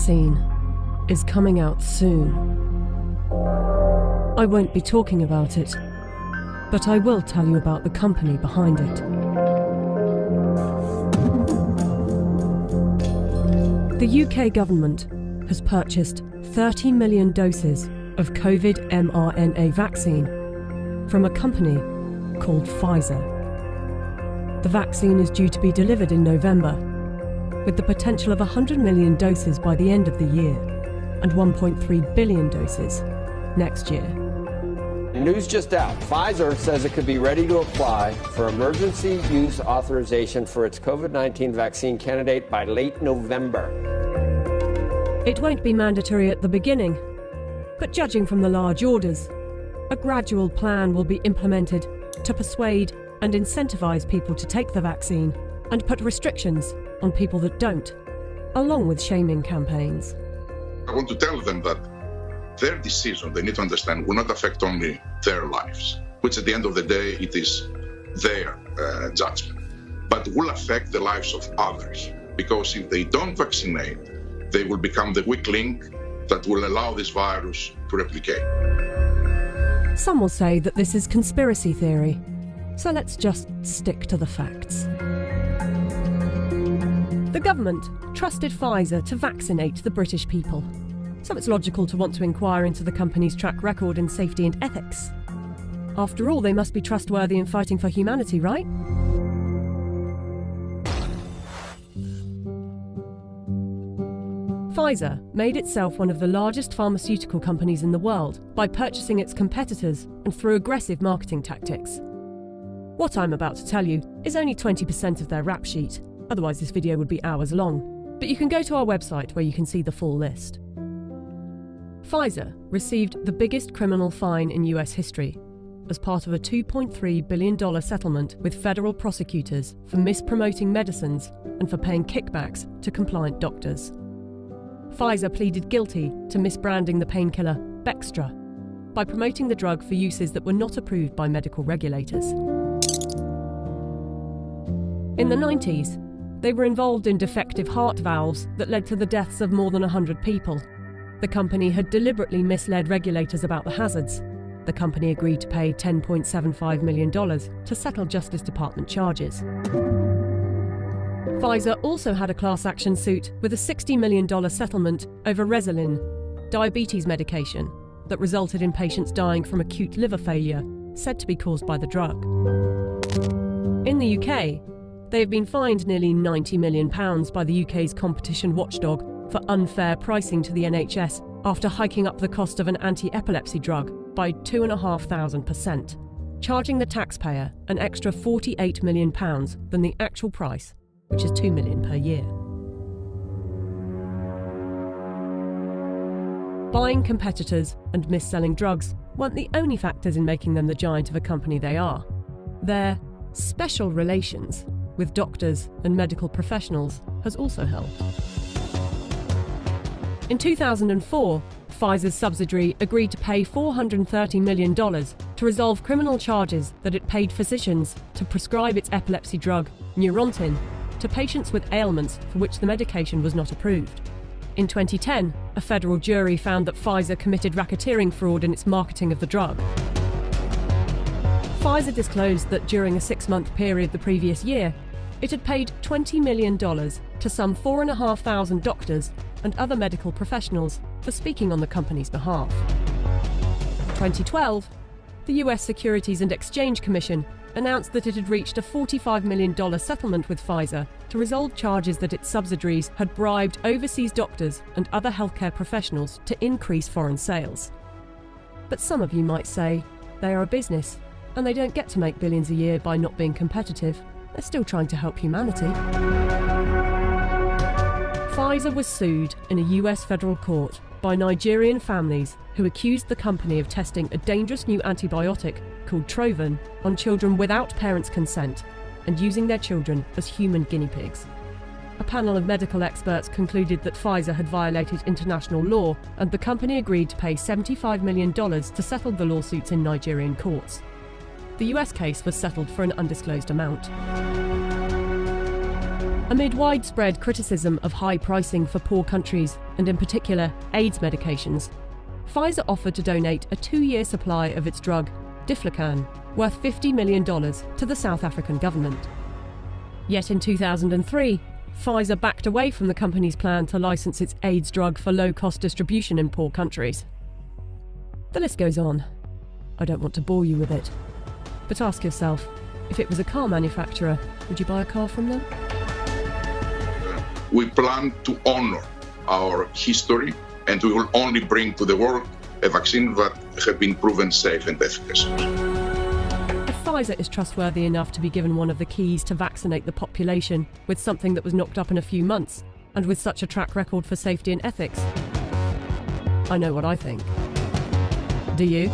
vaccine is coming out soon. I won't be talking about it, but I will tell you about the company behind it. The UK government has purchased 30 million doses of COVID mRNA vaccine from a company called Pfizer. The vaccine is due to be delivered in November, with the potential of 100 million doses by the end of the year and 1.3 billion doses next year. News just out. Pfizer says it could be ready to apply for emergency use authorization for its COVID-19 vaccine candidate by late November. It won't be mandatory at the beginning, but judging from the large orders, a gradual plan will be implemented to persuade and incentivize people to take the vaccine and put restrictions on people that don't, along with shaming campaigns. I want to tell them that their decision, they need to understand, will not affect only their lives, which at the end of the day, it is their judgment, but will affect the lives of others. Because if they don't vaccinate, they will become the weak link that will allow this virus to replicate. Some will say that this is conspiracy theory, so let's just stick to the facts. The government trusted Pfizer to vaccinate the British people, so it's logical to want to inquire into the company's track record in safety and ethics. After all, they must be trustworthy in fighting for humanity, right? Pfizer made itself one of the largest pharmaceutical companies in the world by purchasing its competitors and through aggressive marketing tactics. What I'm about to tell you is only 20% of their rap sheet, otherwise this video would be hours long, but you can go to our website where you can see the full list. Pfizer received the biggest criminal fine in US history as part of a $2.3 billion settlement with federal prosecutors for mispromoting medicines and for paying kickbacks to compliant doctors. Pfizer pleaded guilty to misbranding the painkiller Bextra by promoting the drug for uses that were not approved by medical regulators. In the 90s, they were involved in defective heart valves that led to the deaths of more than 100 people. The company had deliberately misled regulators about the hazards. The company agreed to pay $10.75 million to settle Justice Department charges. Pfizer also had a class action suit with a $60 million settlement over Resolin, diabetes medication that resulted in patients dying from acute liver failure, said to be caused by the drug. In the UK, they have been fined nearly £90 million by the UK's competition watchdog for unfair pricing to the NHS after hiking up the cost of an anti-epilepsy drug by 2,500%, charging the taxpayer an extra £48 million than the actual price, which is $2 million per year. Buying competitors and mis-selling drugs weren't the only factors in making them the giant of a company they are. Their special relations with doctors and medical professionals has also helped. In 2004, Pfizer's subsidiary agreed to pay $430 million to resolve criminal charges that it paid physicians to prescribe its epilepsy drug, Neurontin, to patients with ailments for which the medication was not approved. In 2010, a federal jury found that Pfizer committed racketeering fraud in its marketing of the drug. Pfizer disclosed that during a 6-month period the previous year, it had paid $20 million to some 4,500 doctors and other medical professionals for speaking on the company's behalf. In 2012, the US Securities and Exchange Commission announced that it had reached a $45 million settlement with Pfizer to resolve charges that its subsidiaries had bribed overseas doctors and other healthcare professionals to increase foreign sales. But some of you might say they are a business and they don't get to make billions a year by not being competitive. They're still trying to help humanity. Pfizer was sued in a US federal court by Nigerian families who accused the company of testing a dangerous new antibiotic called Trovan on children without parents' consent and using their children as human guinea pigs. A panel of medical experts concluded that Pfizer had violated international law, and the company agreed to pay $75 million to settle the lawsuits in Nigerian courts. The US case was settled for an undisclosed amount. Amid widespread criticism of high pricing for poor countries, and in particular AIDS medications, Pfizer offered to donate a 2-year supply of its drug, Diflucan, worth $50 million to the South African government. Yet in 2003, Pfizer backed away from the company's plan to license its AIDS drug for low-cost distribution in poor countries. The list goes on. I don't want to bore you with it. But ask yourself, if it was a car manufacturer, would you buy a car from them? We plan to honor our history, and we will only bring to the world a vaccine that has been proven safe and efficacious. If Pfizer is trustworthy enough to be given one of the keys to vaccinate the population with something that was knocked up in a few months, and with such a track record for safety and ethics, I know what I think. Do you?